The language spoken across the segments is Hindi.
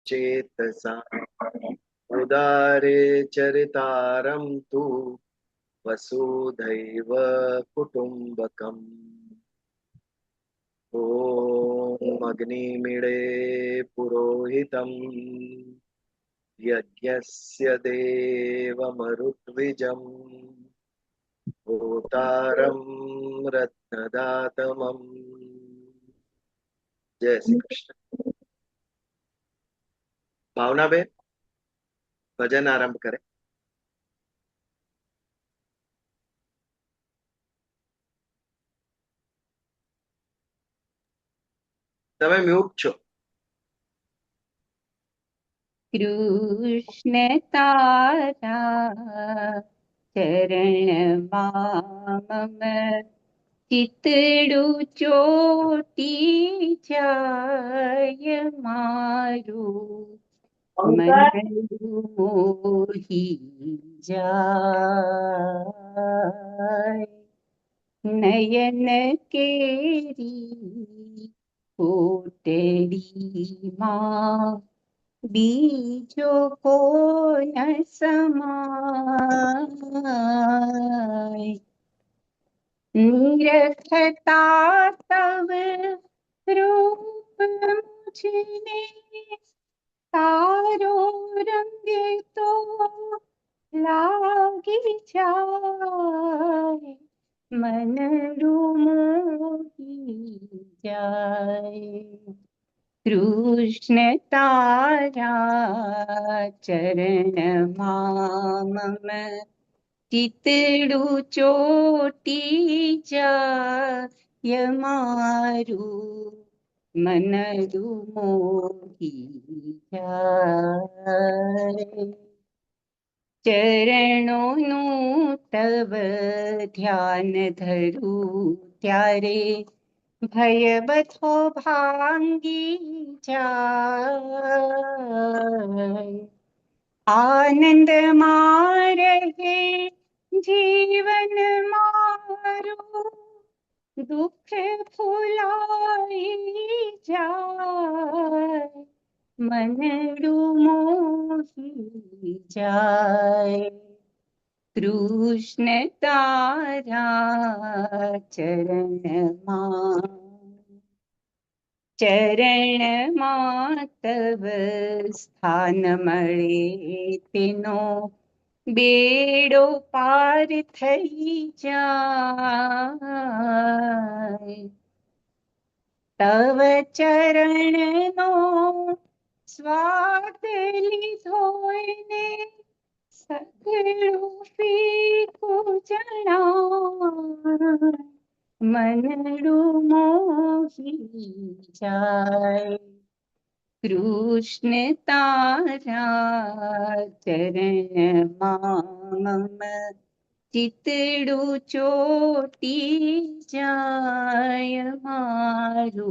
चेतसा उदारे चरितारं तु वसुधैव कुटुम्बकम्। ॐ अग्निमीळे पुरोहितं यज्ञस्य देवमरुद्विजम् होतारं रत्नदातमम्। जय श्री कृष्ण। भावना बे भजन आरंभ करें। તમે મ્યુટ છો। कृष्ण तारा चरण मम चितड़ु चोटी जाय मारू मन मोही जाय नयन केरी कोटड़ी माँ बीजो को न समाय निरखता तव रूप मुझने तारो रंग तो लागी जाए मन मोही जाए कृष्ण तारा चरण मम चितड़ु चोटी जाय मारू मन मोही जाय चरणों नु तब ध्यान धरू त्यारे भय बधो भांगी जाय आनंद मारहे जीवन मारो दुख भुलाई जाय मन मोही जाय कृष्ण तारा चरण चरण मातव स्थान मळे तेनो बेड़ो पार थई जाय तव चरण नो स्वाद लीधोने सगळું ફીકું જણાય मनडू मोही जाय कृष्ण तारा चरण मम चितड़ु चोटी जाय मारू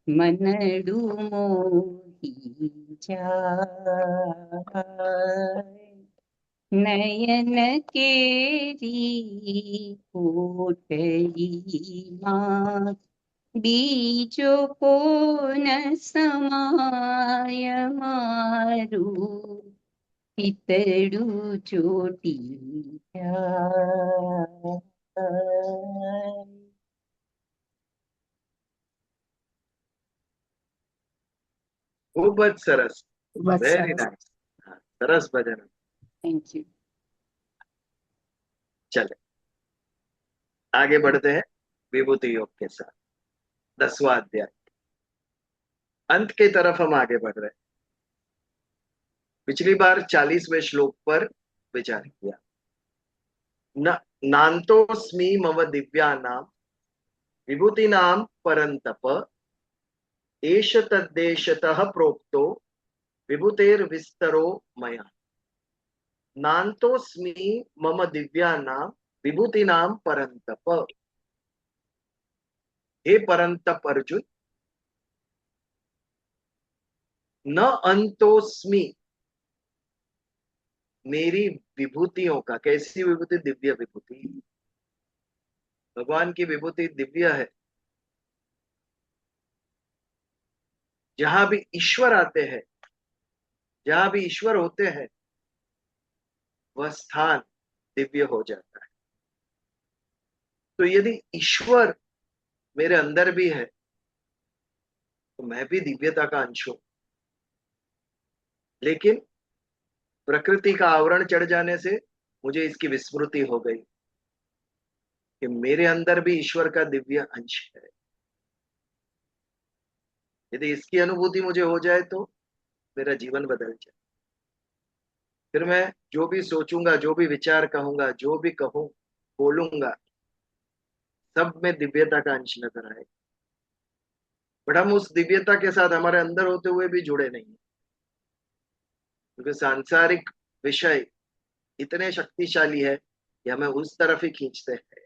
मनडू मोही जाय नयन केरी कोटरी माँ बीजो को न समाय मारू पितड़ू चोटी जाय। खूब सरस। Very nice. सरस भजन। Thank you. चले आगे बढ़ते हैं विभूति योग के साथ। 10वां अध्याय अंत की तरफ हम आगे बढ़ रहे हैं। पिछली बार 40वें श्लोक पर विचार किया। न नान्तोऽस्मि मम दिव्यानां विभूतीनां परन्तप एष तद्देशतः प्रोक्तो विभूतेर्विस्तरो मया। नान्तोऽस्मि मम दिव्यानां विभूतीनां परन्तप। हे परंतप अर्जुन, न अंतोस्मि मेरी विभूतियों का। कैसी विभूति? दिव्य विभूति। भगवान की विभूति दिव्य है। जहां भी ईश्वर आते हैं जहां भी ईश्वर होते हैं वह स्थान दिव्य हो जाता है। तो यदि ईश्वर मेरे अंदर भी है तो मैं भी दिव्यता का अंश हूं। लेकिन प्रकृति का आवरण चढ़ जाने से मुझे इसकी विस्मृति हो गई कि मेरे अंदर भी ईश्वर का दिव्य अंश है। यदि इसकी अनुभूति मुझे हो जाए तो मेरा जीवन बदल जाए। फिर मैं जो भी सोचूंगा, जो भी विचार कहूंगा, जो भी कहूं, बोलूंगा, सब में दिव्यता का अंश नजर आए। बट हम उस दिव्यता के साथ हमारे अंदर होते हुए भी जुड़े नहीं हैं, क्योंकि सांसारिक विषय इतने शक्तिशाली है कि हमें उस तरफ ही खींचते हैं।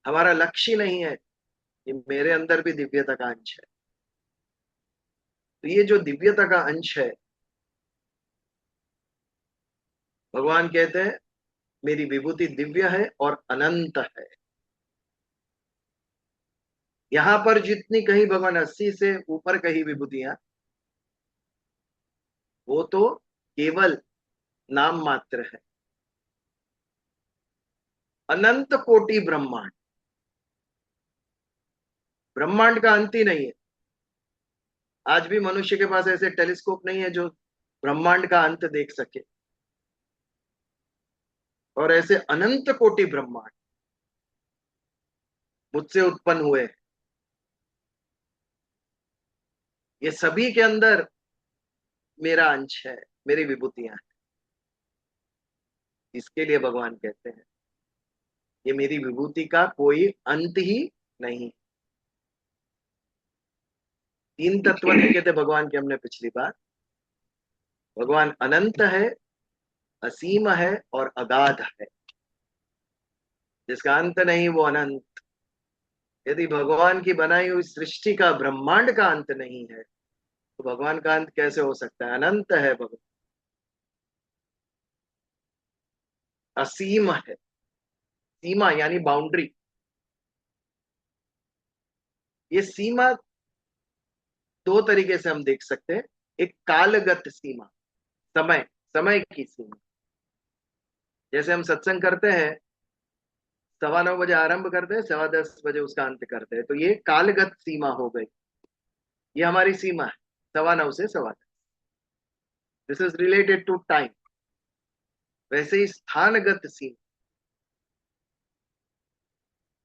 हमारा लक्ष्य नहीं है कि मेरे अंदर भी दिव्यता का अंश है। तो ये जो दिव्यता का अंश है, भगवान कहते हैं मेरी विभूति दिव्य है और अनंत है। यहां पर जितनी कहीं भगवान 80 से ऊपर कही विभूतियां, वो तो केवल नाम मात्र है। अनंत कोटि ब्रह्मांड, ब्रह्मांड का अंत ही नहीं है। आज भी मनुष्य के पास ऐसे टेलीस्कोप नहीं है जो ब्रह्मांड का अंत देख सके। और ऐसे अनंत कोटि ब्रह्मांड मुझसे उत्पन्न हुए हैं। ये सभी के अंदर मेरा अंश है, मेरी विभूतियां हैं। इसके लिए भगवान कहते हैं ये मेरी विभूति का कोई अंत ही नहीं। तीन तत्व लिखे थे भगवान के हमने पिछली बार। भगवान अनंत है, असीम है और अगाध है। जिसका अंत नहीं वो अनंत। यदि भगवान की बनाई हुई सृष्टि का, ब्रह्मांड का अंत नहीं है तो भगवान का अंत कैसे हो सकता है? अनंत है भगवान, असीम है। सीमा यानी बाउंड्री। ये सीमा दो तरीके से हम देख सकते हैं। एक कालगत सीमा, समय, समय की सीमा। जैसे हम सत्संग करते हैं, 9:15 बजे आरंभ करते हैं, 10:15 बजे उसका अंत करते हैं, तो ये कालगत सीमा हो गई। ये हमारी सीमा है, 9:15 से 10:15। This is related to time. वैसे ही स्थानगत सीमा,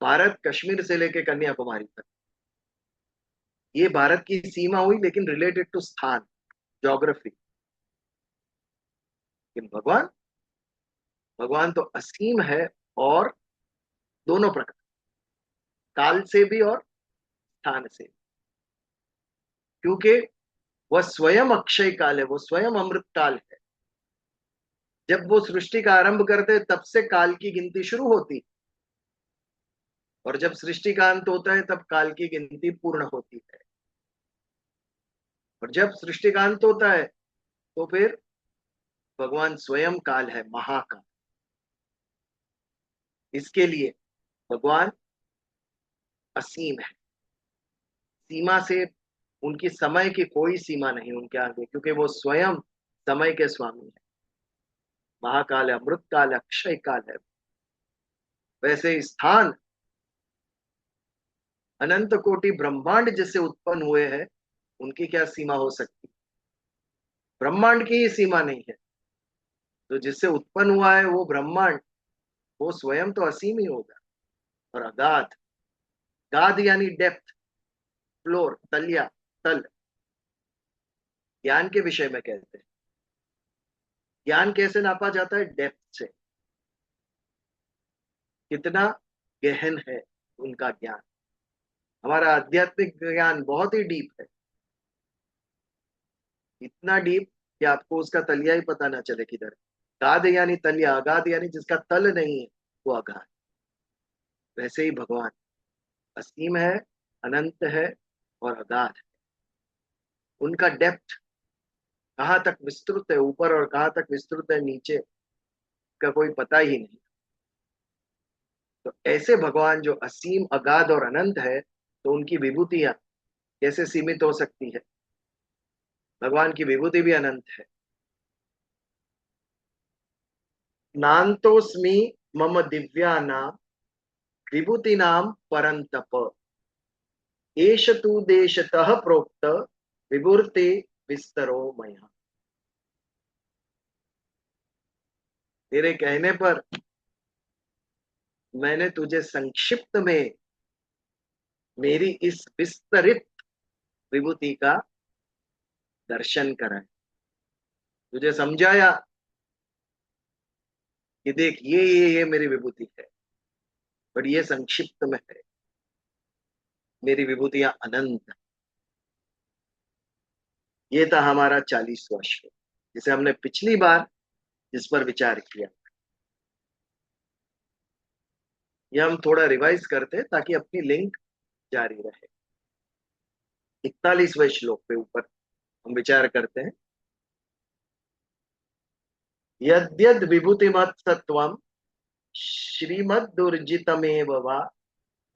भारत कश्मीर से लेकर कन्याकुमारी तक, ये भारत की सीमा हुई, लेकिन रिलेटेड टू स्थान, ज्योग्राफी। लेकिन भगवान, भगवान तो असीम है और दोनों प्रकार, काल से भी और स्थान से भी। क्योंकि वह स्वयं अक्षय काल है, वो स्वयं अमृत काल है। जब वो सृष्टि का आरंभ करते तब से काल की गिनती शुरू होती, और जब सृष्टि का अंत होता है तब काल की गिनती पूर्ण होती है। और जब सृष्टि का अंत होता है तो फिर भगवान स्वयं काल है, महाकाल। इसके लिए भगवान असीम है। सीमा से, उनकी समय की कोई सीमा नहीं उनके आगे, क्योंकि वो स्वयं समय के स्वामी है। महाकाल है, अमृत काल है, अक्षय काल है। वैसे स्थान, अनंत कोटि ब्रह्मांड जिससे उत्पन्न हुए हैं, उनकी क्या सीमा हो सकती? ब्रह्मांड की ही सीमा नहीं है। तो जिससे उत्पन्न हुआ है वो ब्रह्मांड, वो स्वयं तो असीम ही होगा। और अगाध, गाध यानी डेप्थ, फ्लोर, तलिया, तल। ज्ञान के विषय में कहते हैं ज्ञान कैसे नापा जाता है? डेप्थ से। कितना गहन है उनका ज्ञान। हमारा आध्यात्मिक ज्ञान बहुत ही डीप है, इतना डीप कि आपको उसका तलिया ही पता ना चले किधर। गाध यानी तलिया, अगाध यानी जिसका तल नहीं है वो अगाध। वैसे ही भगवान असीम है, अनंत है और अगाध है। उनका डेप्थ कहाँ तक विस्तृत है ऊपर और कहाँ तक विस्तृत है नीचे, का कोई पता ही नहीं। तो ऐसे भगवान जो असीम, अगाध और अनंत है, तो उनकी विभूतियां कैसे सीमित हो सकती है? भगवान की विभूति भी अनंत है। नान्तोस्मि मम दिव्यानां विभूतिनां परन्तप, एष तु देशतः प्रोक्त विभूति विस्तरो मया। तेरे कहने पर मैंने तुझे संक्षिप्त में मेरी इस विस्तरित विभूति का दर्शन कराया, तुझे समझाया कि देख ये मेरी विभूति है, पर ये संक्षिप्त में है। मेरी विभूतियां अनंत है। ये था हमारा 40वां श्लोक, जिसे हमने पिछली बार जिस पर विचार किया। ये हम थोड़ा रिवाइज करते हैं ताकि अपनी लिंक जारी रहे। 41वें श्लोक पे ऊपर हम विचार करते हैं। यद्यद् विभूतिमत्सत्वं श्रीमद्दुर्जितमेव वा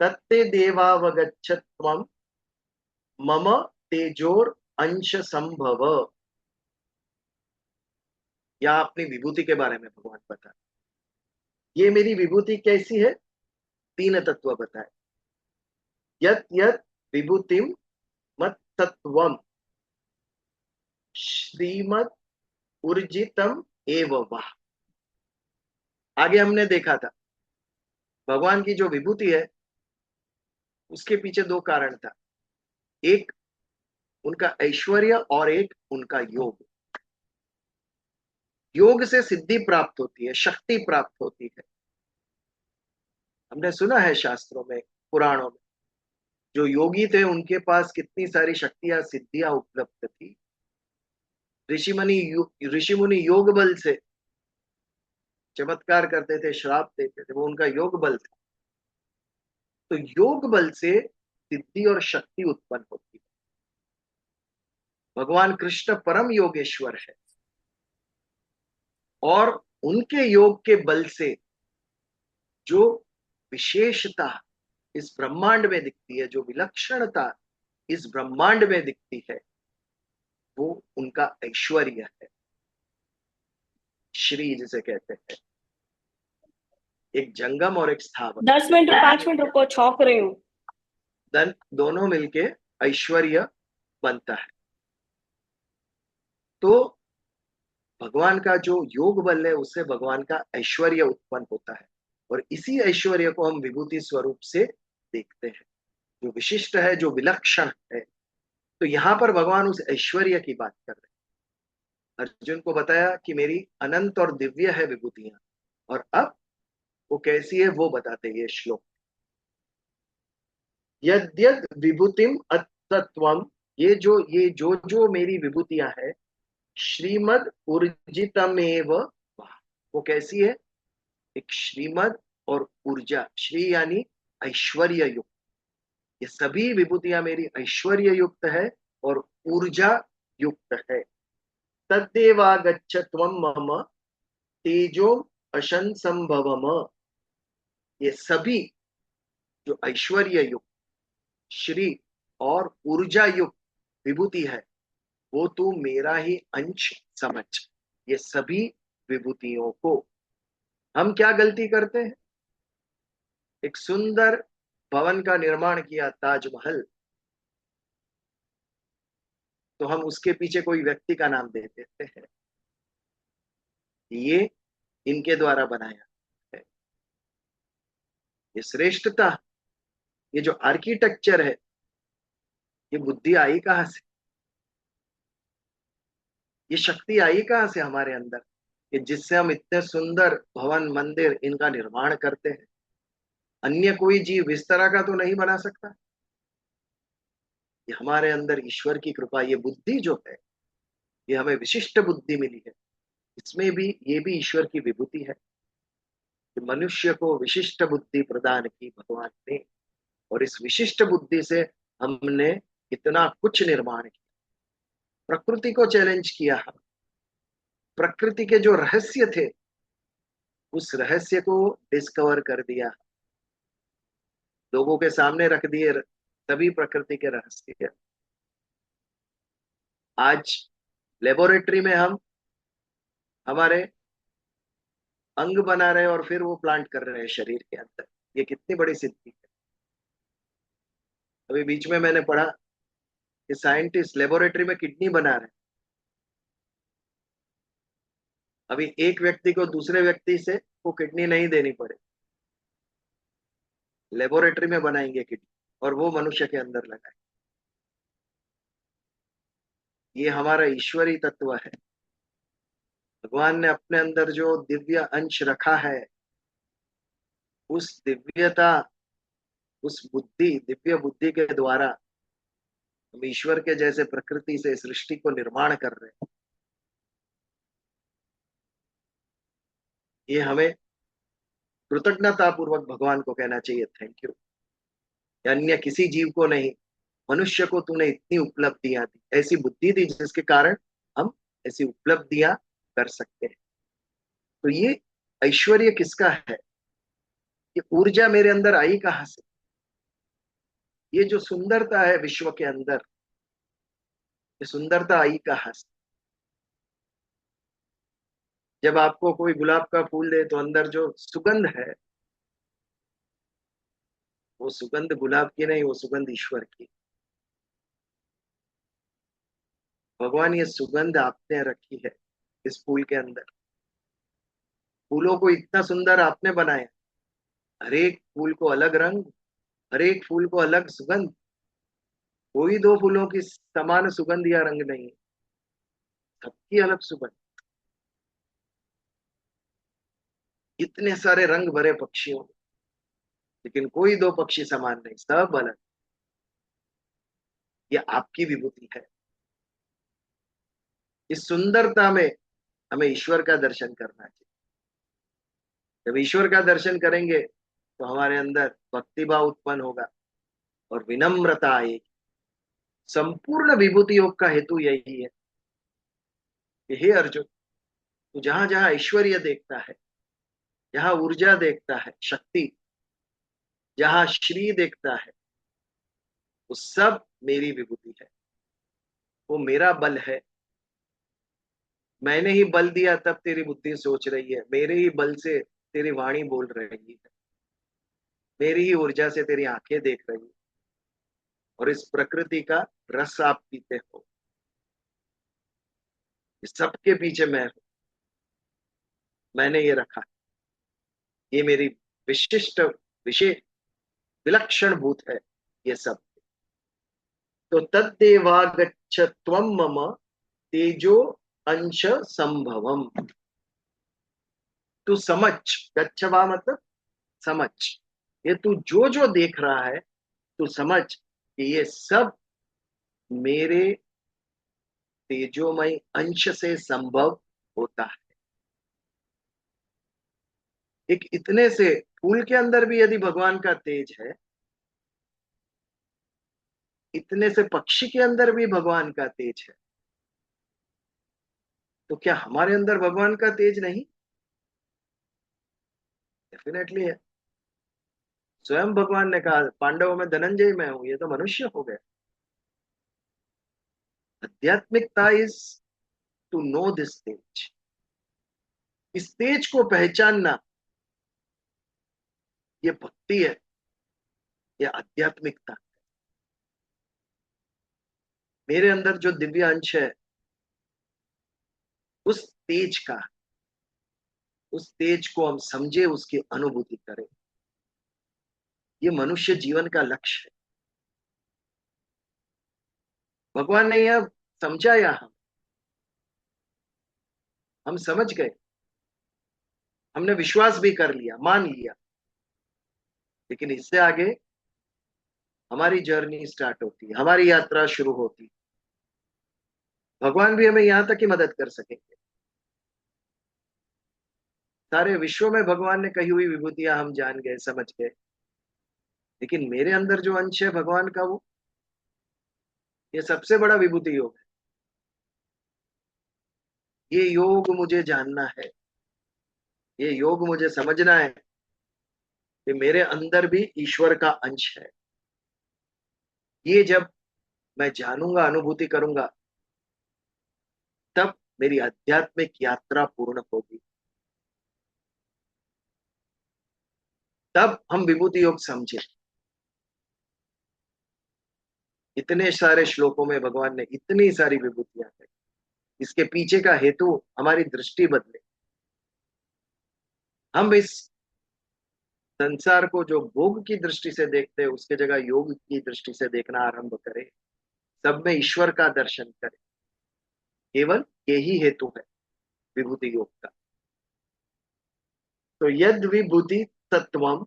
तत्ते देवावगच्छत्वं मम तेजोर अंश संभव। या अपनी विभूति के बारे में भगवान बता, ये मेरी विभूति कैसी है, तीन तत्व बताए। यत यत विभूतिम मत तत्वम श्रीमद ऊर्जितम एव वाह। आगे हमने देखा था भगवान की जो विभूति है उसके पीछे दो कारण था, एक उनका ऐश्वर्य और एक उनका योग। योग से सिद्धि प्राप्त होती है, शक्ति प्राप्त होती है। हमने सुना है शास्त्रों में, पुराणों में, जो योगी थे उनके पास कितनी सारी शक्तियां सिद्धियां उपलब्ध थी। ऋषि मुनि योग बल से चमत्कार करते थे, श्राप देते थे, वो उनका योग बल था। तो योग बल से सिद्धि और शक्ति उत्पन्न होती है। भगवान कृष्ण परम योगेश्वर है और उनके योग के बल से जो विशेषता इस ब्रह्मांड में दिखती है, जो विलक्षणता इस ब्रह्मांड में दिखती है, वो उनका ऐश्वर्य है। श्री जिसे कहते हैं, एक जंगम और एक स्थावर। 10 मिनट 5 मिनट रुको, छौंक रही हूँ। दोनों मिलके ऐश्वर्य बनता है। तो भगवान का जो योग बल है उससे भगवान का ऐश्वर्य उत्पन्न होता है और इसी ऐश्वर्य को हम विभूति स्वरूप से देखते हैं, जो विशिष्ट है, जो विलक्षण है। तो यहां पर भगवान उस ऐश्वर्य की बात कर रहे हैं। अर्जुन को बताया कि मेरी अनंत और दिव्य है विभूतियां, और अब वो कैसी है वो बताते हैं ये श्लोक। यद्यद विभूतिम अतत्वम, ये जो मेरी विभूतियां है, श्रीमद ऊर्जितमेव वाह, वो कैसी है, एक श्रीमद और ऊर्जा, श्री यानी ऐश्वर्य युक्त। ये सभी विभूतियां मेरी ऐश्वर्य युक्त है और ऊर्जा युक्त है। तद्देवागच्छत्वम मम तेजो अशन संभवम, ये सभी जो ऐश्वर्य युक्त, श्री और ऊर्जा युक्त विभूति है, वो तू मेरा ही अंश समझ। ये सभी विभूतियों को हम क्या गलती करते हैं, एक सुंदर भवन का निर्माण किया, ताजमहल, तो हम उसके पीछे कोई व्यक्ति का नाम दे देते हैं, ये इनके द्वारा बनाया है। ये श्रेष्ठता, ये जो आर्किटेक्चर है, ये बुद्धि आई कहां से, ये शक्ति आई कहां से हमारे अंदर, कि जिससे हम इतने सुंदर भवन मंदिर इनका निर्माण करते हैं। अन्य कोई जीव इस तरह का तो नहीं बना सकता। ये हमारे अंदर ईश्वर की कृपा, ये बुद्धि जो है, ये हमें विशिष्ट बुद्धि मिली है। इसमें भी ये भी ईश्वर की विभूति है कि मनुष्य को विशिष्ट बुद्धि प्रदान की भगवान ने, और इस विशिष्ट बुद्धि से हमने इतना कुछ निर्माण किया, प्रकृति को चैलेंज किया, प्रकृति के जो रहस्य थे उस रहस्य को डिस्कवर कर दिया, लोगों के सामने रख दिए सभी प्रकृति के रहस्य। आज लेबोरेटरी में हम हमारे अंग बना रहे हैं और फिर वो प्लांट कर रहे हैं शरीर के अंदर। ये कितनी बड़ी सिद्धि है। अभी बीच में मैंने पढ़ा कि साइंटिस्ट लेबोरेटरी में किडनी बना रहे हैं। अभी एक व्यक्ति को दूसरे व्यक्ति से वो किडनी नहीं देनी पड़े, लेबोरेटरी में बनाएंगे किडनी और वो मनुष्य के अंदर लगाए। ये हमारा ईश्वरी तत्व है। भगवान ने अपने अंदर जो दिव्य अंश रखा है, उस दिव्यता, उस बुद्धि, दिव्य बुद्धि के द्वारा हम ईश्वर के जैसे प्रकृति से सृष्टि को निर्माण कर रहे हैं। ये हमें कृतज्ञता पूर्वक भगवान को कहना चाहिए, थैंक यू। अन्य किसी जीव को नहीं, मनुष्य को तूने इतनी उपलब्धियां दी, ऐसी बुद्धि दी जिसके कारण हम ऐसी उपलब्धियां कर सकते हैं। तो ये ऐश्वर्य किसका है? ये ऊर्जा मेरे अंदर आई कहां से? ये जो सुंदरता है विश्व के अंदर, ये सुंदरता आई कहां से? जब आपको कोई गुलाब का फूल दे तो अंदर जो सुगंध है, वो सुगंध गुलाब की नहीं, वो सुगंध ईश्वर की। भगवान, ये सुगंध आपने रखी है इस फूल के अंदर। फूलों को इतना सुंदर आपने बनाया, हर एक फूल को अलग रंग, हर एक फूल को अलग सुगंध। कोई दो फूलों की समान सुगंध या रंग नहीं, सबकी अलग सुगंध। इतने सारे रंग भरे पक्षियों, लेकिन कोई दो पक्षी समान नहीं, सब अलग। ये आपकी विभूति है। इस सुंदरता में हमें ईश्वर का दर्शन करना चाहिए। जब ईश्वर का दर्शन करेंगे तो हमारे अंदर भक्ति भाव उत्पन्न होगा और विनम्रता आएगी। संपूर्ण विभूति योग का हेतु यही है कि हे अर्जुन, तू जहां जहां ऐश्वर्य देखता है, जहां ऊर्जा देखता है, शक्ति, जहां श्री देखता है, वो सब मेरी विभूति है, वो मेरा बल है। मैंने ही बल दिया तब तेरी बुद्धि सोच रही है, मेरे ही बल से तेरी वाणी बोल रही है, मेरी ही ऊर्जा से तेरी आंखें देख रही है, और इस प्रकृति का रस आप पीते हो। इस सबके पीछे मैं हूं, मैंने ये रखा। ये मेरी विशिष्ट, विशेष, विलक्षण भूत है ये सब। तो तद्देवागच्छ त्वं मम तेजो अंश संभवम। तू समझ, गच्छवा मतलब समझ। ये तू जो जो देख रहा है, तू समझ कि ये सब मेरे तेजोमय अंश से संभव होता है। एक इतने से फूल के अंदर भी यदि भगवान का तेज है, इतने से पक्षी के अंदर भी भगवान का तेज है, तो क्या हमारे अंदर भगवान का तेज नहीं? डेफिनेटली है। स्वयं भगवान ने कहा, पांडवों में धनंजय मैं हूं, ये तो मनुष्य हो गए। आध्यात्मिकता इज टू नो दिस तेज। इस तेज को पहचानना, ये भक्ति है, ये आध्यात्मिकता। मेरे अंदर जो दिव्य अंश है, उस तेज का, उस तेज को हम समझे, उसकी अनुभूति करें। ये मनुष्य जीवन का लक्ष्य है। भगवान ने यह समझाया, हम समझ गए, हमने विश्वास भी कर लिया, मान लिया। लेकिन इससे आगे हमारी जर्नी स्टार्ट होती है, हमारी यात्रा शुरू होती है। भगवान भी हमें यहां तक ही मदद कर सकेंगे। सारे विश्व में भगवान ने कही हुई विभूतियां हम जान गए, समझ गए, लेकिन मेरे अंदर जो अंश है भगवान का, वो, ये सबसे बड़ा विभूति योग है। ये योग मुझे जानना है, ये योग मुझे समझना है कि मेरे अंदर भी ईश्वर का अंश है। ये जब मैं जानूंगा, अनुभूति करूंगा, मेरी आध्यात्मिक यात्रा पूर्ण होगी। तब हम विभूति योग समझे। इतने सारे श्लोकों में भगवान ने इतनी सारी विभूतियां कही, इसके पीछे का हेतु हमारी दृष्टि बदले। हम इस संसार को जो भोग की दृष्टि से देखते हैं उसके जगह योग की दृष्टि से देखना आरंभ करें, सब में ईश्वर का दर्शन करें। केवल यही हेतु है विभूति योग का। तो यद विभूति तत्वम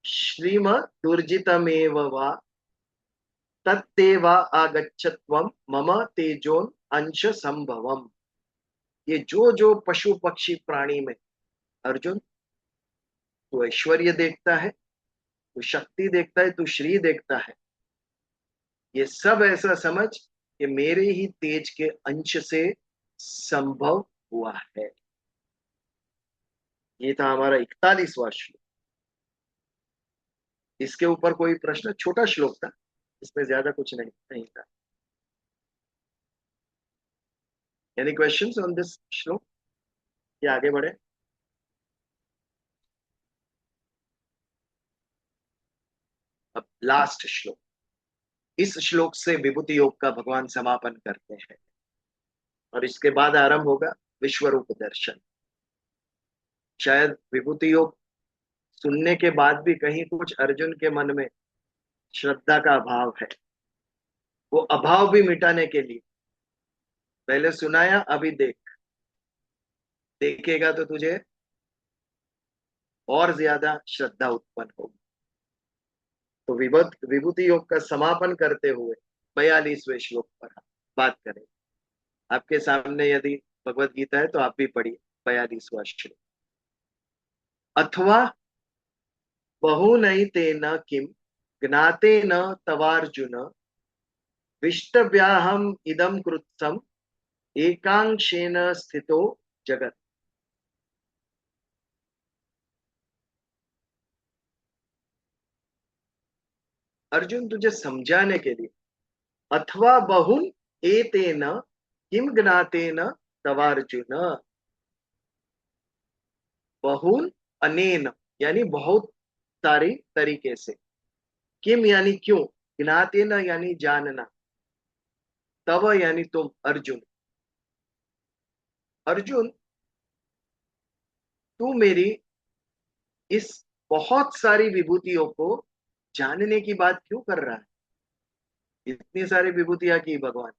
श्रीमदुर्जितमेव वा तत्तेवा आगच्छत्वम मम तेजोन अंश संभवम। ये जो जो पशु पक्षी प्राणी में अर्जुन, तू ऐश्वर्य देखता है, तू शक्ति देखता है, तू श्री देखता है, ये सब ऐसा समझ कि मेरे ही तेज के अंश से संभव हुआ है। ये था हमारा 41वां श्लोक। इसके ऊपर कोई प्रश्न? छोटा श्लोक था, इसमें ज्यादा कुछ नहीं था। एनी क्वेश्चंस ऑन दिस श्लोक? ये आगे बढ़े। अब लास्ट श्लोक। इस श्लोक से विभूति योग का भगवान समापन करते हैं और इसके बाद आरंभ होगा विश्व रूप दर्शन। शायद विभूति योग सुनने के बाद भी कहीं कुछ अर्जुन के मन में श्रद्धा का अभाव है। वो अभाव भी मिटाने के लिए पहले सुनाया, अभी देख, देखेगा तो तुझे और ज्यादा श्रद्धा उत्पन्न होगी। तो विभूति योग का समापन करते हुए 42वें श्लोक पर हम बात करें। आपके सामने यदि भगवत गीता है तो आप भी पढ़िए 42वां श्लोक। अथवा बहुनैतेन किम ज्ञातेन तवार्जुन विष्टव्याहम इदम कृत्सम एकांशेन स्थितो जगत। अर्जुन तुझे समझाने के लिए, अथवा बहुन एतेन किम ज्ञातेन तवार्जुन। बहुन अनेन यानी बहुत सारी तरीके से, किम यानी क्यों, ज्ञातेन यानी जानना, तव यानी तुम अर्जुन। अर्जुन तू मेरी इस बहुत सारी विभूतियों को जानने की बात क्यों कर रहा है? इतनी सारी विभूतियां की भगवान।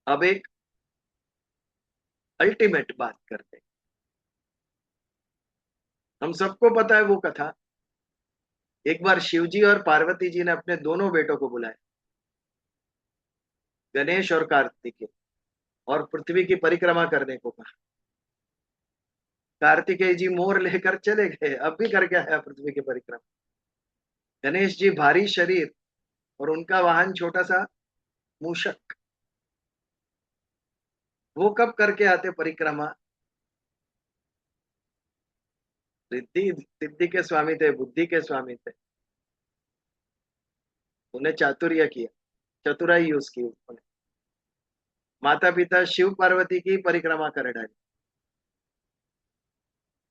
अब एक अल्टीमेट बात करते हैं। हम सबको पता है वो कथा। एक बार शिवजी और पार्वती जी ने अपने दोनों बेटों को बुलाया, गणेश और कार्तिकेय, और पृथ्वी की परिक्रमा करने को कहा। कार्तिकेय जी मोर लेकर चले गए, अब भी करके आया पृथ्वी की परिक्रमा। गणेश जी भारी शरीर और उनका वाहन छोटा सा मूषक, वो कब करके आते परिक्रमा? रिद्धि सिद्धि के स्वामी थे, बुद्धि के स्वामी थे, उन्हें चातुर्य किया, चतुराई यूज की उन्होंने। माता पिता शिव पार्वती की परिक्रमा कर डाली।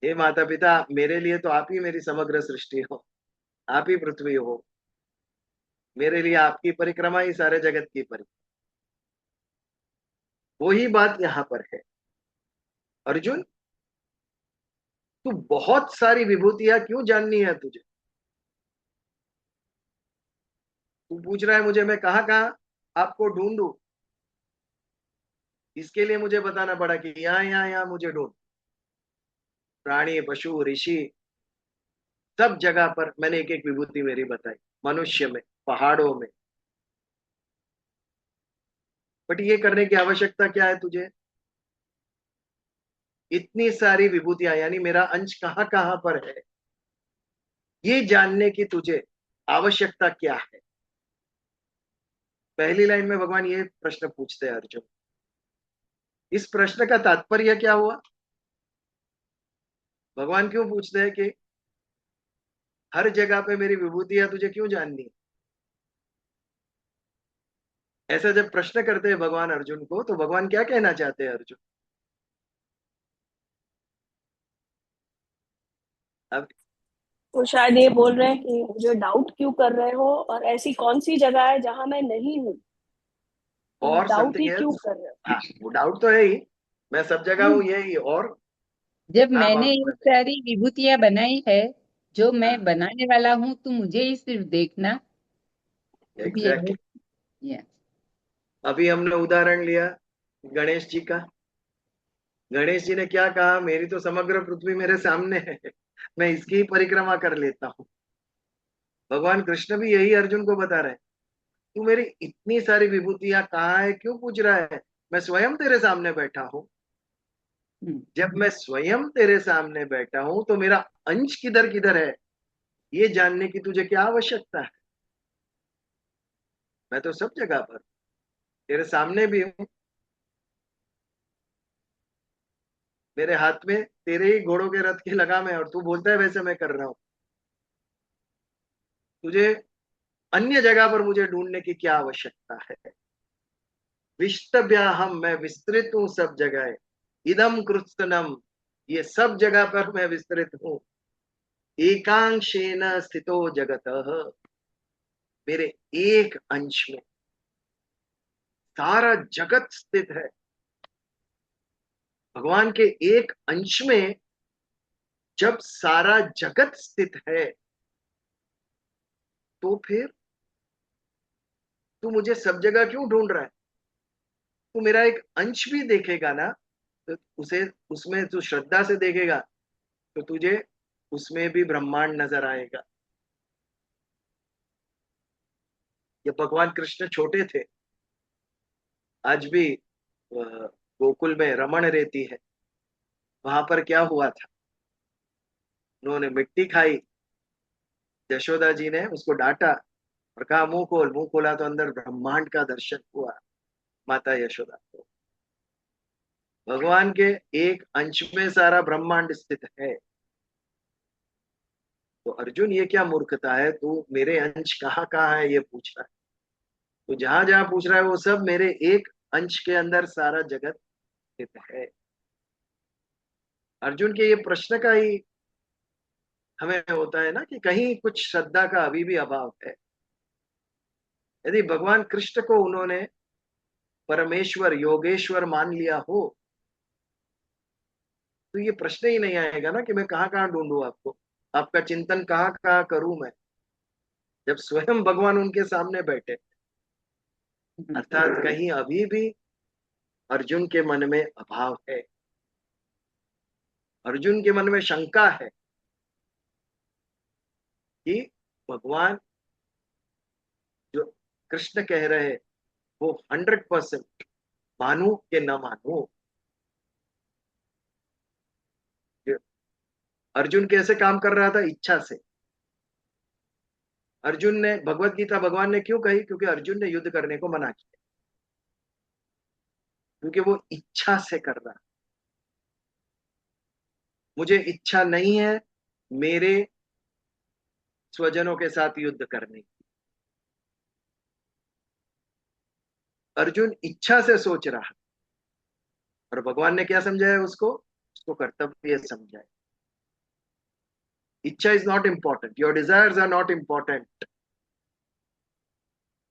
हे माता पिता, मेरे लिए तो आप ही मेरी समग्र सृष्टि हो, आप ही पृथ्वी हो, मेरे लिए आपकी परिक्रमा ही सारे जगत की परिक्रमा। वही बात यहाँ पर है। अर्जुन तू बहुत सारी विभूतियां क्यों जाननी है तुझे? तू पूछ रहा है मुझे मैं कहाँ कहाँ आपको ढूंढूं? इसके लिए मुझे बताना पड़ा कि यहाँ यहाँ यहाँ मुझे ढूंढ। प्राणी पशु ऋषि सब जगह पर मैंने एक एक विभूति मेरी बताई, मनुष्य में, पहाड़ों में। बट ये करने की आवश्यकता क्या है तुझे? इतनी सारी विभूतियां यानी मेरा अंश कहाँ कहाँ पर है, ये जानने की तुझे आवश्यकता क्या है? पहली लाइन में भगवान ये प्रश्न पूछते हैं अर्जुन। इस प्रश्न का तात्पर्य क्या हुआ? भगवान क्यों पूछते हैं कि हर जगह पे मेरी विभूतियां तुझे क्यों जाननी है? ऐसा जब प्रश्न करते हैं भगवान अर्जुन को, तो भगवान क्या कहना चाहते हैं अर्जुन? अब तो शायद ये बोल रहे हैं कि मुझे डाउट क्यों कर रहे हो, और ऐसी कौन सी जगह है जहां मैं नहीं हूँ, तुम और डाउट समथिंग ही क्यों एल्स? कर रहे हो। हाँ, वो डाउट तो है ही, मैं सब जगह हूँ, यही। और जब हाँ मैंने बाबू ये में। सारी विभूतियां बनाई है, जो मैं हाँ, बनाने वाला हूँ, तू मुझे ही सिर्फ देखना। ये है। एग्जैक्टली। Yeah. अभी हमने उदाहरण लिया गणेश जी का। गणेश जी ने क्या कहा? मेरी तो समग्र पृथ्वी मेरे सामने है, मैं इसकी ही परिक्रमा कर लेता हूँ। भगवान कृष्ण भी यही अर्जुन को बता रहे हैं, तू मेरी इतनी सारी विभूतियां कहाँ है, क्यों पूछ रहा है? मैं स्वयं तेरे सामने बैठा हूँ। हम्म, जब मैं स्वयं तेरे सामने बैठा हूं, तो मेरा अंश किधर किधर है, ये जानने की तुझे क्या आवश्यकता है? मैं तो सब जगह पर तेरे सामने भी हूँ। मेरे हाथ में तेरे ही घोड़ों के रथ की लगाम है, और तू बोलता है वैसे मैं कर रहा हूँ। तुझे अन्य जगह पर मुझे ढूंढने की क्या आवश्यकता है? विष्टभ्याहम, मैं विस्तृत हूँ सब जगह। इदम कृत्स्नम, ये सब जगह पर मैं विस्तृत हूँ। एकांशेन स्थितो जगत, मेरे एक अंश में सारा जगत स्थित है। भगवान के एक अंश में जब सारा जगत स्थित है, तो फिर तू मुझे सब जगह क्यों ढूंढ रहा है? तू मेरा एक अंश भी देखेगा ना, तो उसे उसमें तू श्रद्धा से देखेगा, तो तुझे उसमें भी ब्रह्मांड नजर आएगा। ये भगवान कृष्ण छोटे थे, आज भी गोकुल में रमण रहती है। वहां पर क्या हुआ था? उन्होंने मिट्टी खाई, यशोदा जी ने उसको डांटा और कहा मुंह खोल। मुंह खोला तो अंदर ब्रह्मांड का दर्शन हुआ माता यशोदा को। भगवान के एक अंश में सारा ब्रह्मांड स्थित है। तो अर्जुन, ये क्या मूर्खता है? तू मेरे अंश कहाँ कहाँ है ये पूछ रहा है। तो जहां जहां पूछ रहा है वो सब मेरे एक अंश के अंदर सारा जगत स्थित है। अर्जुन के ये प्रश्न का ही हमें होता है ना, कि कहीं कुछ श्रद्धा का अभी भी अभाव है। यदि भगवान कृष्ण को उन्होंने परमेश्वर योगेश्वर मान लिया हो, तो ये प्रश्न ही नहीं आएगा ना कि मैं कहाँ कहाँ ढूंढूं आपको, आपका चिंतन कहाँ कहाँ करूं मैं, जब स्वयं भगवान उनके सामने बैठे। हम्म, अर्थात कहीं अभी भी अर्जुन के मन में अभाव है, अर्जुन के मन में शंका है कि भगवान जो कृष्ण कह रहे हैं वो 100% मानू कि न मानू। अर्जुन कैसे काम कर रहा था? इच्छा से। अर्जुन ने भगवत गीता भगवान ने क्यों कही? क्योंकि अर्जुन ने युद्ध करने को मना किया, क्योंकि वो इच्छा से कर रहा। मुझे इच्छा नहीं है मेरे स्वजनों के साथ युद्ध करने की। अर्जुन इच्छा से सोच रहा, और भगवान ने क्या समझाया उसको? उसको कर्तव्य समझाया। इच्छा is not important, your desires are not important,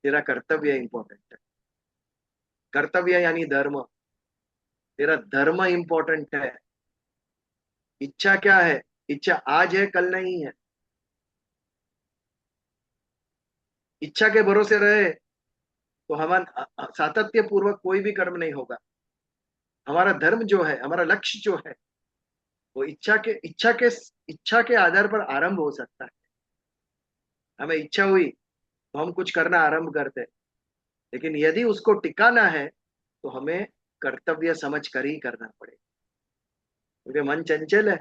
तेरा कर्तव्य इंपॉर्टेंट है। कर्तव्य यानी धर्म, तेरा धर्म इंपॉर्टेंट है। इच्छा क्या है? इच्छा आज है कल नहीं है। इच्छा के भरोसे रहे तो हम सातत्य पूर्वक कोई भी कर्म नहीं होगा। हमारा धर्म जो है, हमारा लक्ष्य जो है, वो इच्छा के आधार पर आरंभ हो सकता है। हमें इच्छा हुई तो हम कुछ करना आरंभ करते हैं, लेकिन यदि उसको टिकाना है तो हमें कर्तव्य समझ कर ही करना पड़ेगा। क्योंकि मन चंचल है,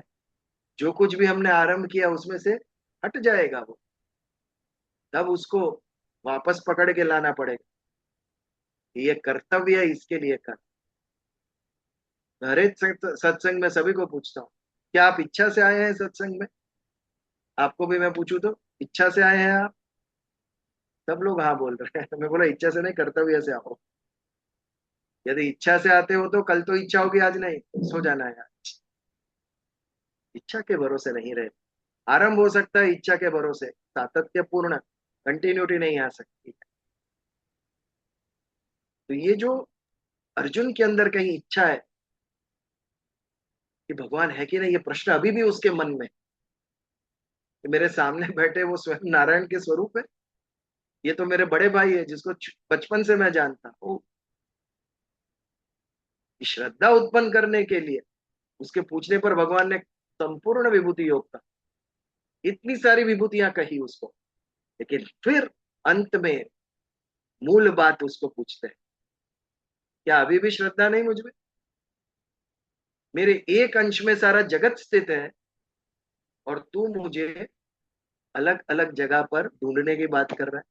जो कुछ भी हमने आरंभ किया उसमें से हट जाएगा वो, तब उसको वापस पकड़ के लाना पड़ेगा। ये कर्तव्य है, इसके लिए कर। हर एक सत्संग में सभी को पूछता हूँ, क्या आप इच्छा से आए हैं सत्संग में? आपको भी मैं पूछूं तो, इच्छा से आए हैं आप? सब लोग हाँ बोल रहे हैं। मैं बोला इच्छा से नहीं, कर्तव्य से आओ। यदि इच्छा से आते हो तो कल तो इच्छा होगी, आज नहीं, सो जाना है। इच्छा के भरोसे नहीं रहे। आरंभ हो सकता है इच्छा के भरोसे, सातत्यपूर्ण कंटिन्यूटी नहीं आ सकती। तो ये जो अर्जुन के अंदर कहीं इच्छा है कि भगवान है कि नहीं, ये प्रश्न अभी भी उसके मन में कि मेरे सामने बैठे वो स्वयं नारायण के स्वरूप है, ये तो मेरे बड़े भाई है जिसको बचपन से मैं जानता हूँ। श्रद्धा उत्पन्न करने के लिए उसके पूछने पर भगवान ने संपूर्ण विभूति योग का इतनी सारी विभूतियां कही उसको, लेकिन फिर अंत में मूल बात उसको पूछते हैं, क्या अभी भी श्रद्धा नहीं मुझ में? मेरे एक अंश में सारा जगत स्थित है और तू मुझे अलग अलग जगह पर ढूंढने की बात कर रहा है,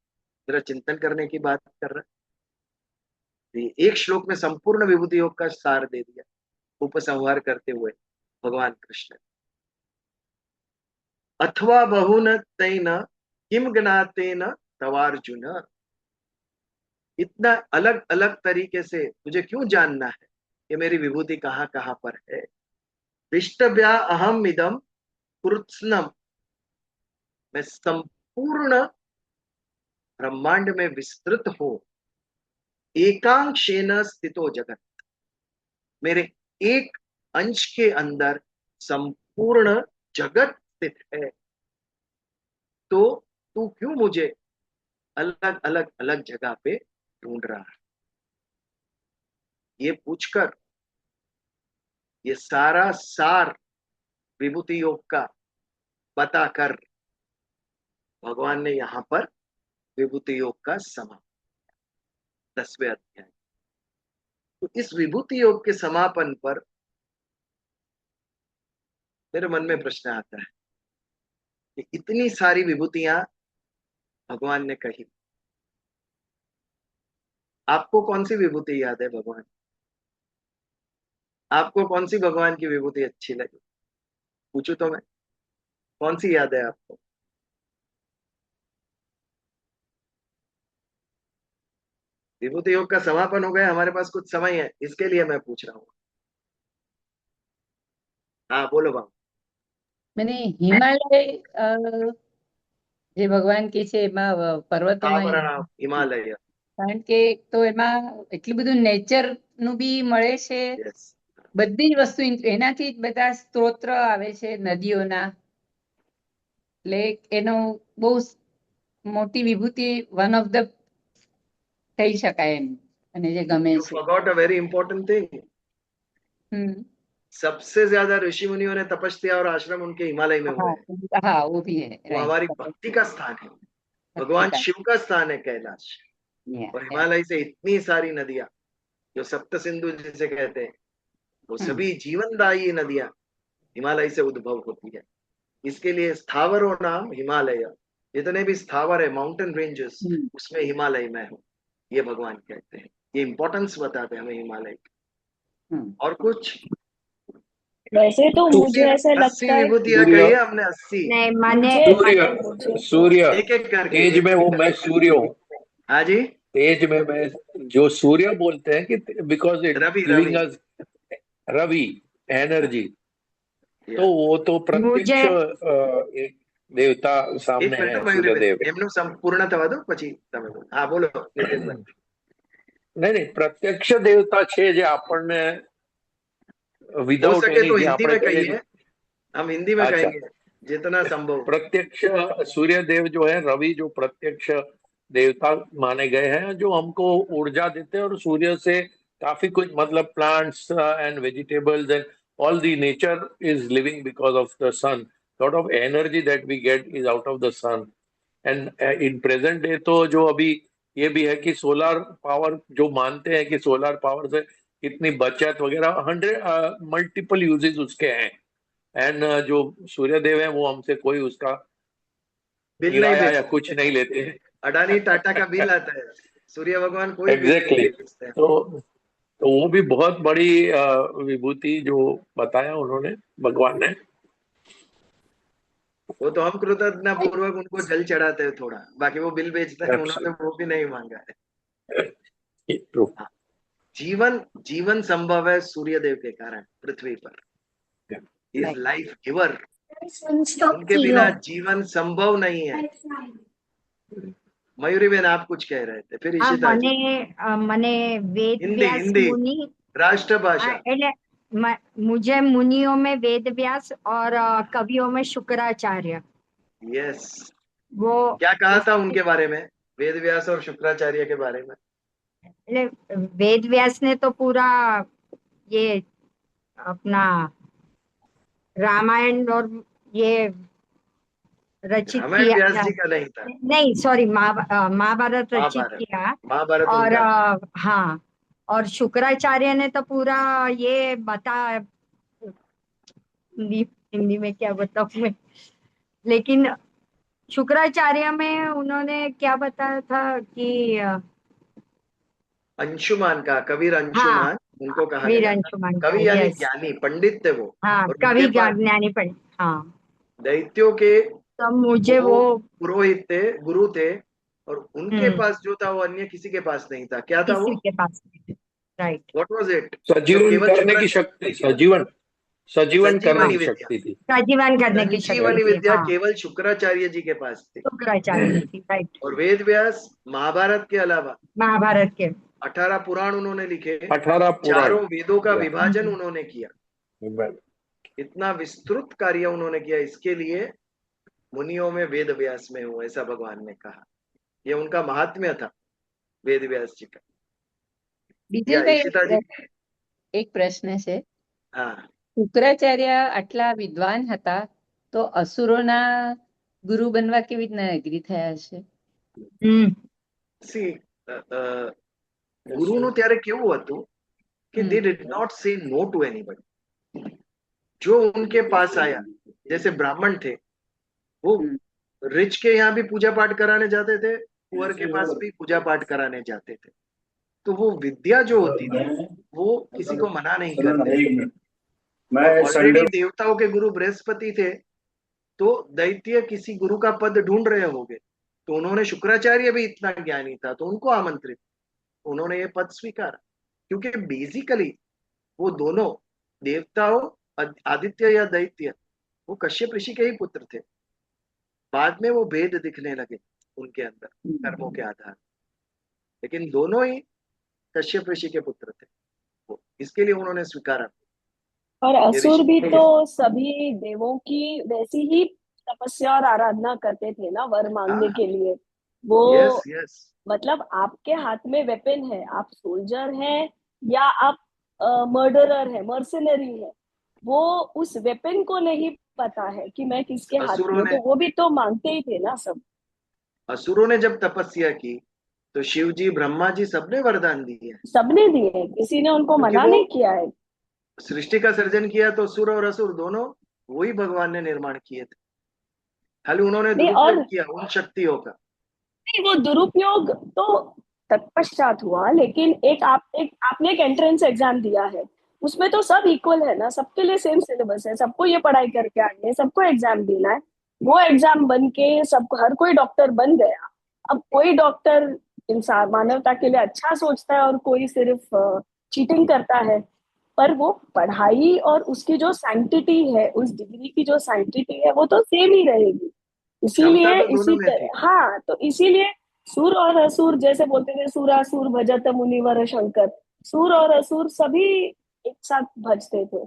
मेरा चिंतन करने की बात कर रहा है। ये एक श्लोक में संपूर्ण विभूति योग का सार दे दिया उपसंहार करते हुए भगवान कृष्ण। अथवा बहुन तैन किम ज्ञातेन तवार्जुन, इतना अलग अलग तरीके से तुझे क्यों जानना है कि मेरी विभूति कहाँ कहाँ पर है। विष्टव्या अहम इदम कृत्स्नम, मैं संपूर्ण ब्रह्मांड में विस्तृत हूं। एकांशेन स्थितो जगत, मेरे एक अंश के अंदर संपूर्ण जगत स्थित है। तो तू क्यों मुझे अलग अलग अलग जगह पे ढूंढ रहा है? ये पूछकर ये सारा सार विभूति योग का बताकर भगवान ने यहां पर विभूति योग का समापन, 10वें अध्याय। तो इस विभूति योग के समापन पर मेरे मन में प्रश्न आता है कि इतनी सारी विभूतियां भगवान ने कही, आपको कौन सी विभूति याद है भगवान? आपको कौन सी भगवान की विभूति अच्छी लगी? पूछू तो मैं, कौन सी याद है आपको? विभूति योग का समापन हो गया, हमारे पास कुछ समय है, इसके लिए मैं पूछ रहा हूँ। हाँ बोलो बाबू। મને હિમાલય જે ભગવાન કે છે એમાં પર્વતોમાં સાબરમતી હિમાલય, કારણ કે એક તો એમાં એટલું બધું નેચર નું બી મળે છે, યસ, બધી જ વસ્તુ એનાથી જ બધા સ્ત્રોત્ર આવે છે નદીઓના, એટલે એનો બહુ મોટી વિભૂતિ વન ઓફ ધ કહી શકાય એમ, અને જે ગમે यू છે. Forgot a very important thing. Hmm. सबसे ज्यादा ऋषि मुनियों ने तपस्या और आश्रम उनके हिमालय में हुए हाँ हैं। हाँ वो भी है, वो राइट. हमारी भक्ति का स्थान है, भक्ति भगवान का. शिव का स्थान है कैलाश। और Yeah. हिमालय से इतनी सारी नदियां जो सप्त सिंधु जिसे कहते हैं, वो सभी जीवनदायी नदियां हिमालय से उद्भव होती है। इसके लिए स्थावरों नाम हिमालय, जितने भी स्थावर है माउंटेन रेंजेस, उसमें हिमालय में हो, ये भगवान कहते हैं। ये इंपॉर्टेंस बताते हैं हमें हिमालय की। और कुछ वैसे तो मुझे ऐसा 80 लगता है विभूतियां सूर्य, कही है हमने, 80। नहीं माने सूर्य, मुझे सूर्य एक एक करके, तेज एक में एक वो मैं करके। सूर्य हूँ। हाँ जी, तेज में मैं, जो सूर्य बोलते हैं कि बिकॉज इट रवि गिविंग रवि, अस रवि एनर्जी, या तो वो तो मुझे प्रत्यक्ष एक देवता एक सामने मिनट है, मयूरी सूर्य बेन, देव। એમનું પૂર્ણ થવા દો પછી તમે બોલો. હા બોલો નિતેશભાઈ. નહીં નહીં, પ્રત્યક્ષ દેવતા છે જે આપણને हो વિધાઉટ सके એની, तो જે हिंदी આપણે में કહીએ कहिए, हम हिंदी में अच्छा, कहेंगे जितना संभव। प्रत्यक्ष सूर्य देव जो है, रवि जो प्रत्यक्ष देवता माने गए हैं, जो हमको ऊर्जा देते हैं, और सूर्य से काफी कुछ, मतलब plants and vegetables and all the nature is living because of the sun. Lot of energy that we get is out of the sun. And in present day तो जो अभी ये भी है कि सोलर पावर, जो मानते हैं कि सोलर पावर से कितनी बचत वगैरह, 100 मल्टीपल यूजेस उसके हैं। एंड जो सूर्य देव है वो हमसे कोई उसका बिल नहीं किराया या भेजते, कुछ नहीं लेते हैं। अडानी टाटा का बिल आता है, सूर्य भगवान कोई बिल नहीं एग्जैक्टली भेजते हैं। तो वो भी बहुत बड़ी विभूति जो बताया उन्होंने, भगवान ने। वो तो हम कृतज्ञता पूर्वक उनको जल चढ़ाते हैं थोड़ा, बाकी वो बिल बेचते हैं, उन्होंने वो भी नहीं मांगा है। ट्रू। हाँ, जीवन जीवन संभव है सूर्य देव के कारण पृथ्वी पर। इज लाइफ गिवर, उनके बिना जीवन संभव नहीं है। मयूरी बहन आप कुछ कह रहे थे, फिर હા ईशिता जी। મને વેદ हिंदी વ્યાસ हिंदी मुनि राष्ट्रभाषा। એટલે मुझे मुनियों में वेद व्यास और कवियों में शुक्राचार्य यस, वो क्या कहा था उसके उनके बारे में, वेद व्यास और शुक्राचार्य के बारे में? એટલે वेद व्यास ने तो पूरा ये अपना रामायण और ये रचित रामायण किया व्यास था। जी का नहीं था, नहीं सॉरी, महाभारत रचित महाभारत, किया। महाभारत और उनका। हाँ, और शुक्राचार्य ने तो पूरा ये बता, हिंदी हिंदी में क्या बताऊं मैं, लेकिन शुक्राचार्य में उन्होंने क्या बताया था कि अंशुमान का, कबीर हाँ, अंशुमान उनको कहा वीर गया था। अंशुमन का, कवि यानी यस। ज्ञानी, पंडित थे वो। हाँ, और कवि उनके पास ज्ञानी पंडित, हाँ। दैत्यों के तो मुझे वो वो पुरोहित थे, गुरु थे, और उनके हम्म पास जो था वो अन्य किसी के पास नहीं था। क्या था किसी वो? के पास, राइट। What was it? जो सजीवन केवल करने की शक्ति, सजीवन सजीवन करने संजीवनी की विद्या, शक्ति थी। सजीवन करने की शक्ति संजीवनी थी, विद्या हाँ। केवल शुक्राचार्य जी के पास थी। शुक्राचार्य की थी, राइट। और वेद व्यास महाभारत के अलावा महाभारत के 18 पुराण उन्होंने लिखे, 18 पुराण। चारों वेदों का या, विभाजन उन्होंने किया। इतना विस्तृत कार्य उन्होंने किया, इसके लिए मुनियों में वेद व्यास में हूं, ऐसा भगवान ने कहा। ये उनका महात्म्य था वेद व्यास जी का। या ईशिता जी। બીજલભાઈ એક પ્રશ્ન છે, हाँ, શુક્રાચાર્ય આટલા વિદ્વાન હતા તો અસુરોના ગુરુ બનવા કેવી રીતના એગ્રી થયા હશે? हम्म सी ગુરુનું ત્યારે કેવું હતું कि they did not say no to anybody. जो उनके पास आया, जैसे ब्राह्मण थे, वो रिच के यहाँ भी पूजा पाठ कराने जाते थे, पुअर के पास भी पूजा पाठ कराने जाते थे। तो वो विद्या जो होती थी वो किसी को मना नहीं करते थे। ऑलरेडी देवताओं के गुरु बृहस्पति थे, तो दैत्य किसी गुरु का पद ढूंढ रहे होंगे, तो उन्होंने, शुक्राचार्य भी इतना ज्ञानी था तो उनको आमंत्रित, उन्होंने ये पद स्वीकारा। क्योंकि बेसिकली वो दोनों देवताओं, आदित्य या दैत्य, वो कश्यप ऋषि के ही पुत्र थे। बाद में वो भेद दिखने लगे उनके अंदर कर्मों के आधार, लेकिन दोनों ही कश्यप ऋषि के पुत्र थे। वो इसके लिए उन्होंने स्वीकारा। और ये असुर ऋषि भी तो सभी देवों की वैसी ही तपस्या और आराधना करते थे ना, वर मांगने के लिए। वो यस यस, मतलब आपके हाथ में वेपन है, आप सोल्जर हैं या आप मर्डरर है, मर्सनरी है, वो उस वेपन को नहीं पता है कि मैं किसके हाथ में असुरों हूं, ने तो वो भी तो मांगते ही थे ना सब। असुरों ने जब तपस्या की तो शिव जी, ब्रह्मा जी, सबने वरदान दिए, सबने दिए हैं, किसी ने उनको क्योंकि मना वो नहीं किया है। सृष्टि का सर्जन किया तो सुर और असुर दोनों वही भगवान ने निर्माण किए थे। खाली उन्होंने नहीं, और दुरुपयोग किया उन शक्तियों का। नहीं, वो दुरुपयोग तो तत्पश्चात हुआ, लेकिन एक आपने एक एंट्रेंस एग्जाम दिया है, उसमें तो सब इक्वल है ना, सबके लिए सेम सिलेबस है, सबको ये पढ़ाई करके आनी है, सबको एग्जाम देना है। वो एग्जाम बन के सबको, हर कोई डॉक्टर बन गया। अब कोई डॉक्टर इंसान मानवता के लिए अच्छा सोचता है और कोई सिर्फ चीटिंग करता है। पर वो पढ़ाई और उसकी जो सैंक्टिटी है, उस डिग्री की जो सैंक्टिटी है, वो तो सेम ही रहेगी। क्षमता इसीलिए तो दोनों इसी में थी। तरह, हाँ, तो इसीलिए सुर और असुर, जैसे बोलते थे सुरासुर भजत मुनिवर शंकर, सुर और असुर सभी एक साथ भजते थे।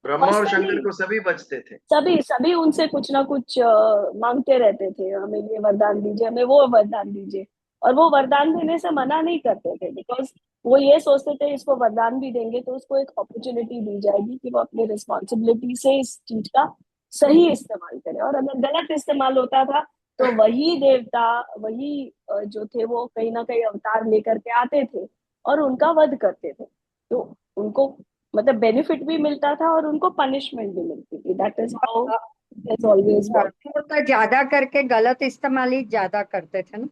ब्रह्मा और शंकर पर्सनली को सभी बचते थे। सभी सभी उनसे कुछ ना कुछ मांगते रहते थे, हमें ये वरदान दीजिए, हमें वो वरदान दीजिए। और वो वरदान देने से मना नहीं करते थे, बिकॉज वो ये सोचते थे इसको वरदान भी देंगे तो उसको एक अपॉर्चुनिटी दी जाएगी कि वो अपनी रिस्पॉन्सिबिलिटी से इस चीज का सही इस्तेमाल करे। और अगर गलत इस्तेमाल होता था तो वही देवता, वही जो थे, वो कहीं ना कहीं अवतार लेकर के आते थे और उनका वध करते थे। तो उनको मतलब बेनिफिट भी मिलता था और उनको पनिशमेंट भी मिलती थी। That is how it always work. असुर तो ज्यादा करके गलत इस्तेमाल ही ज्यादा करते थे ना।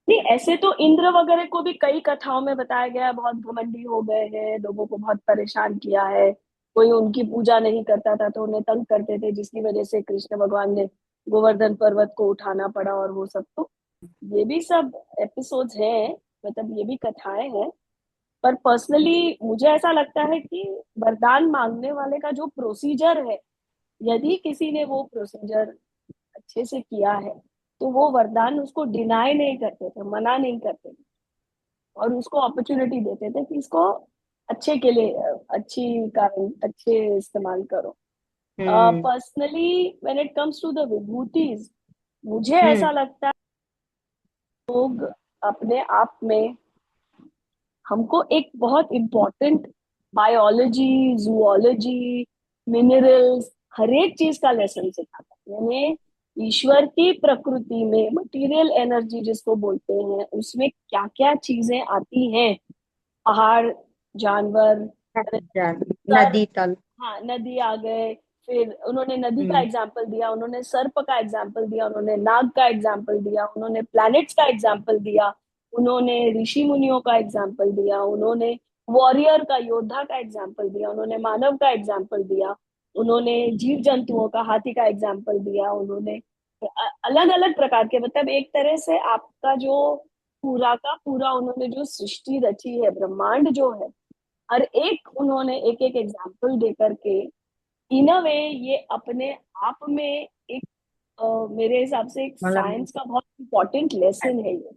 नहीं, ऐसे तो इंद्र वगैरह को भी कई कथाओं में बताया गया है, बहुत घमंडी हो गए हैं, लोगों को बहुत परेशान किया है। कोई उनकी पूजा नहीं करता था तो उन्हें तंग करते थे, जिसकी वजह से कृष्ण भगवान ने गोवर्धन पर्वत को उठाना पड़ा और वो सब। तो ये भी सब एपिसोड्स हैं, मतलब ये भी कथाएं हैं। पर पर्सनली मुझे ऐसा लगता है कि वरदान मांगने वाले का जो प्रोसीजर है, यदि किसी ने वो प्रोसीजर अच्छे से किया है तो वो वरदान उसको डिनाई नहीं करते थे, मना नहीं करते थे, और उसको अपॉर्चुनिटी देते थे कि इसको अच्छे के लिए, अच्छी कारण, अच्छे इस्तेमाल करो। Personally when it comes to the विभूतिज, मुझे ऐसा लगता है लोग अपने आप में हमको एक बहुत इम्पोर्टेंट बायोलॉजी, जूलॉजी, मिनरल्स, हर एक चीज का लेसन सिखाता है। यानी ईश्वर की प्रकृति में मटेरियल एनर्जी जिसको बोलते हैं, उसमें क्या क्या चीजें आती हैं, पहाड़, जानवर, नदी तल। हाँ नदी आ गए, फिर उन्होंने नदी का एग्जाम्पल दिया, उन्होंने सर्प का एग्जाम्पल दिया, उन्होंने नाग का एग्जाम्पल दिया, उन्होंने प्लैनेट्स का एग्जाम्पल दिया, उन्होंने ऋषि मुनियों का एग्जाम्पल दिया, उन्होंने वॉरियर का, योद्धा का एग्जाम्पल दिया, उन्होंने मानव का एग्जाम्पल दिया, उन्होंने जीव जंतुओं का, हाथी का एग्जाम्पल दिया, उन्होंने अलग अलग प्रकार के, मतलब एक तरह से आपका जो पूरा का पूरा उन्होंने जो सृष्टि रची है, ब्रह्मांड जो है, हर एक उन्होंने एक एक एग्जाम्पल दे करके इन अ वे ये अपने आप में एक मेरे हिसाब से एक मतलब साइंस का बहुत इम्पोर्टेंट लेसन है ये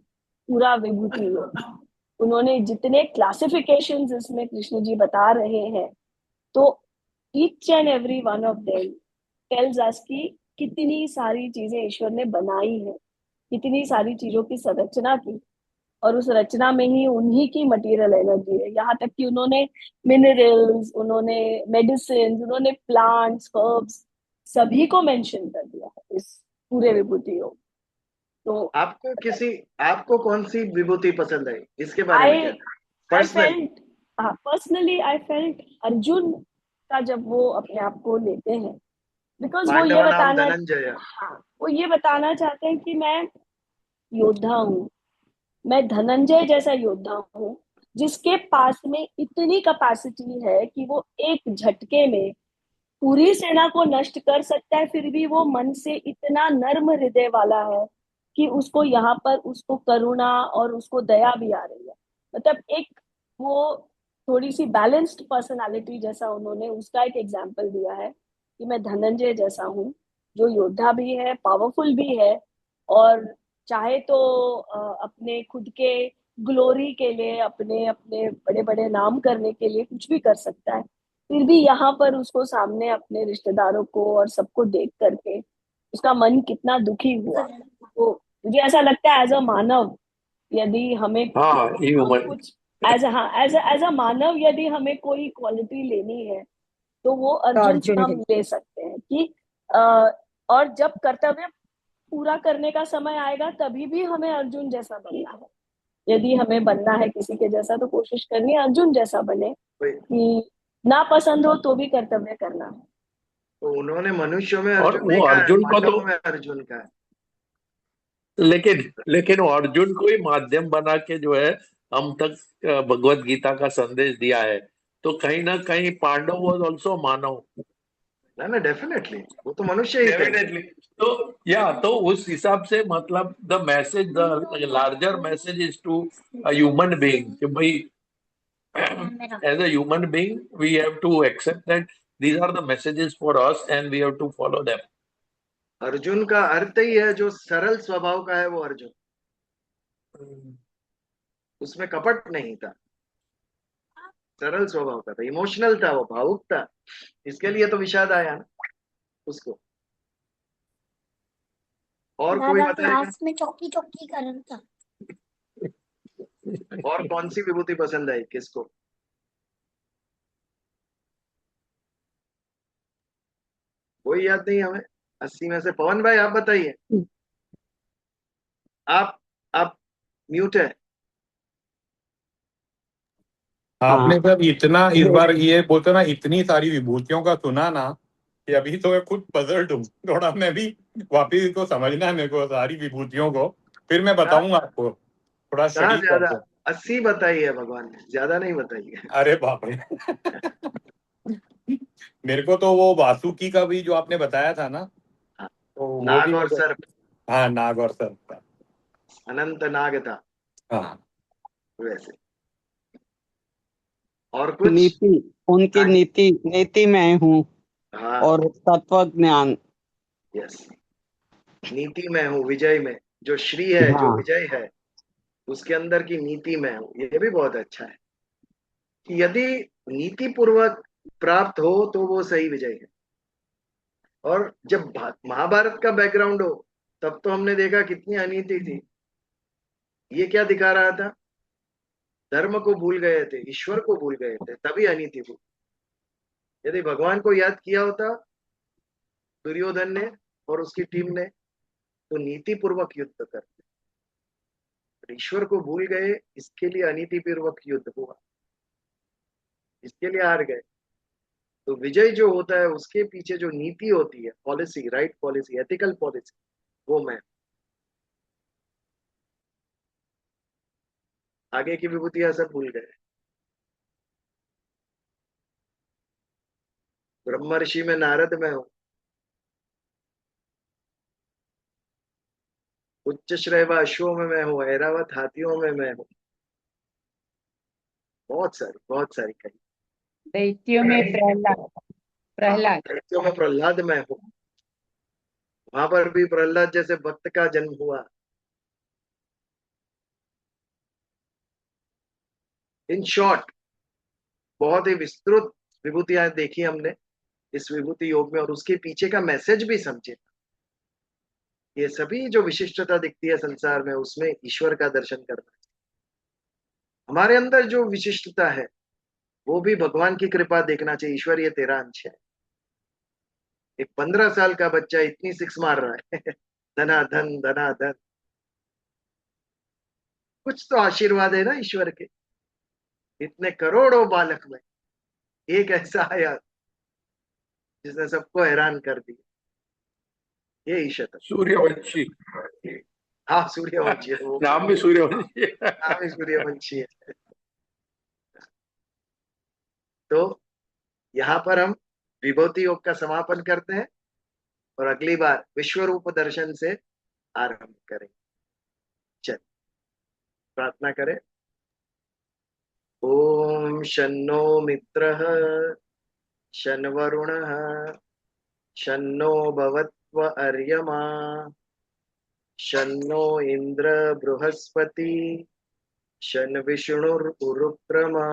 पूरा विभूति योग। उन्होंने जितने क्लासिफिकेशंस इसमें कृष्ण जी बता रहे हैं, तो each and every one of them tells us कि कितनी सारी चीजें ईश्वर ने बनाई है, कितनी सारी चीजों की संरचना की, और उस रचना में ही उन्हीं की मटेरियल एनर्जी है। यहाँ तक कि उन्होंने मिनरल्स, उन्होंने मेडिसिन, उन्होंने प्लांट्स, हर्ब्स, सभी को मेंशन कर दिया है इस पूरे विभूति योग। तो आपको कौन सी विभूति पसंद आई, इसके बारे में क्या I personal? Personally I felt Arjun का जब वो अपने आप को लेते हैं, बिकॉज वो ये पांडवानाम बताना, धनंजय। हाँ वो ये बताना चाहते हैं कि मैं योद्धा हूँ, मैं धनंजय जैसा योद्धा हूँ, जिसके पास में इतनी कैपेसिटी है कि वो एक झटके में पूरी सेना को नष्ट कर सकता है, फिर भी वो मन से इतना नर्म हृदय वाला है कि उसको यहाँ पर उसको करुणा और उसको दया भी आ रही है। मतलब एक वो थोड़ी सी बैलेंस्ड पर्सनालिटी जैसा उन्होंने उसका एक एग्जाम्पल दिया है कि मैं धनंजय जैसा हूँ, जो योद्धा भी है, पावरफुल भी है, और चाहे तो अपने खुद के ग्लोरी के लिए, अपने अपने बड़े बड़े नाम करने के लिए कुछ भी कर सकता है, फिर भी यहाँ पर उसको सामने अपने रिश्तेदारों को और सबको देख करके उसका मन कितना दुखी हुआ। तो मुझे ऐसा लगता है एज अ मानव, यदि हमें हाँ ह्यूमन। कुछ एज अ मानव यदि हमें कोई क्वालिटी लेनी है तो वो तो अर्जुन से अर्जुन हम है। ले सकते हैं कि अ, और जब कर्तव्य पूरा करने का समय आएगा तभी भी हमें अर्जुन जैसा बनना है। यदि हमें बनना है किसी के जैसा तो कोशिश करनी है अर्जुन जैसा बने, कोई- कि ना पसंद हो तो भी कर्तव्य करना है। तो उन्होंने मनुष्यों में और अर्जुन नहीं वो कहा है, अर्जुन को तो, पांडवों में अर्जुन का है। लेकिन लेकिन वो अर्जुन को ही माध्यम बना के जो है हम तक भगवत गीता का संदेश दिया है। तो कहीं ना कहीं पांडव वॉज ऑल्सो मानव। ना ना, डेफिनेटली वो तो मनुष्य ही थे। डेफिनेटली। तो या तो उस हिसाब से मतलब the message, the larger message is to a human being कि भाई as a human being we have to accept that these are the messages for us and we have to follow them. Arjun का अर्थ ही है जो सरल स्वभाव का है, वो अर्जुन, उसमें कपट नहीं था, सरल स्वभाव का था, इमोशनल था, वो भावुक था। इसके लिए तो विषाद आया ना उसको। और कोई दादा बताएगा? क्लास में चौकी चौकी कर रहा था। और कौन सी विभूति पसंद आई किसको? कोई याद नहीं हमें 80 में से? पवन भाई आप बताइए। आप म्यूट है। आपने जब इतना इस बार ये बोलते ना इतनी सारी विभूतियों का सुना ना कि अभी तो मैं खुद पजल्ड हूँ थोड़ा। मैं भी वापिस इसको समझना है मेरे को, सारी विभूतियों को, फिर मैं बताऊंगा आपको। थोड़ा कहाँ स्टडी ज्यादा? करके। 80 बताइए भगवान ने, ज्यादा नहीं बताइए। अरे बाप रे मेरे को तो वो वासुकी का भी जो आपने बताया था ना, हाँ, तो वो नाग भी और सर्प, हाँ, नाग और सर्प का। अनंत नाग था हाँ, वैसे। और कुछ? नीति, उनकी हाँ, नीति, नीति में हूँ हाँ, और तत्व ज्ञान। यस, नीति में हूँ, विजय में। जो श्री है, जो हाँ विजय है, उसके अंदर की नीति में हूँ, ये भी बहुत अच्छा है कि यदि नीति पूर्वक प्राप्त हो तो वो सही विजय है। और जब महाभारत का बैकग्राउंड हो, तब तो हमने देखा कितनी अनीति थी। ये क्या दिखा रहा था? धर्म को भूल गए थे, ईश्वर को भूल गए थे, तभी अनीति हुई। यदि भगवान को याद किया होता दुर्योधन ने और उसकी टीम ने, तो नीति पूर्वक युद्ध करते। ईश्वर को भूल गए, इसके लिए अनीति पूर्वक युद्ध हुआ, इसके लिए हार गए। तो विजय जो होता है, उसके पीछे जो नीति होती है, policy, right policy, ethical policy, वो मैं। आगे की विभूतियां सब भूल गए। ब्रह्म ऋषि में नारद में हूं, उच्च श्रेय व अश्वों में मैं हूं, ऐरावत हाथियों में मैं हूं। बहुत सारी कही। दैत्यों में प्रहलाद, प्रहलाद। दैत्यों में प्रहलाद में हूं, वहां पर भी प्रहलाद जैसे भक्त का जन्म हुआ। इन शॉर्ट, बहुत ही विस्तृत विभूतियां देखी हमने इस विभूति योग में, और उसके पीछे का मैसेज भी समझे। ये सभी जो विशिष्टता दिखती है संसार में, उसमें ईश्वर का दर्शन करना। हमारे अंदर जो विशिष्टता है, वो भी भगवान की कृपा देखना चाहिए। ईश्वर, ये तेरा अंश है। एक 15 साल का बच्चा इतनी सिक्स मार रहा है धनाधन धनाधन, कुछ तो आशीर्वाद है ना ईश्वर के। इतने करोड़ों बालक में एक ऐसा आया जिसने सबको हैरान कर दिया। ये ईश्वर। सूर्यवंशी, हाँ, सूर्यवंशी है वो। नाम भी सूर्यवंशी है। नाम ही सूर्यवंशी है। तो यहाँ पर हम विभूति योग का समापन करते हैं, और अगली बार विश्व रूप दर्शन से आरंभ करेंगे। चल, प्रार्थना करें। ओम शन्नो मित्रः शन्वरुणः शन्नो भवत्व अर्यमा शन्नो इंद्र बृहस्पति शन् विष्णुरुक्रमा।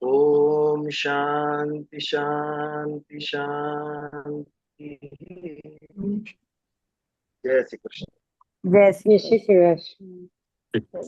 ओम शांति शांति शांति। जय श्री कृष्ण। जय श्री श्री कृष्ण। ठीक है।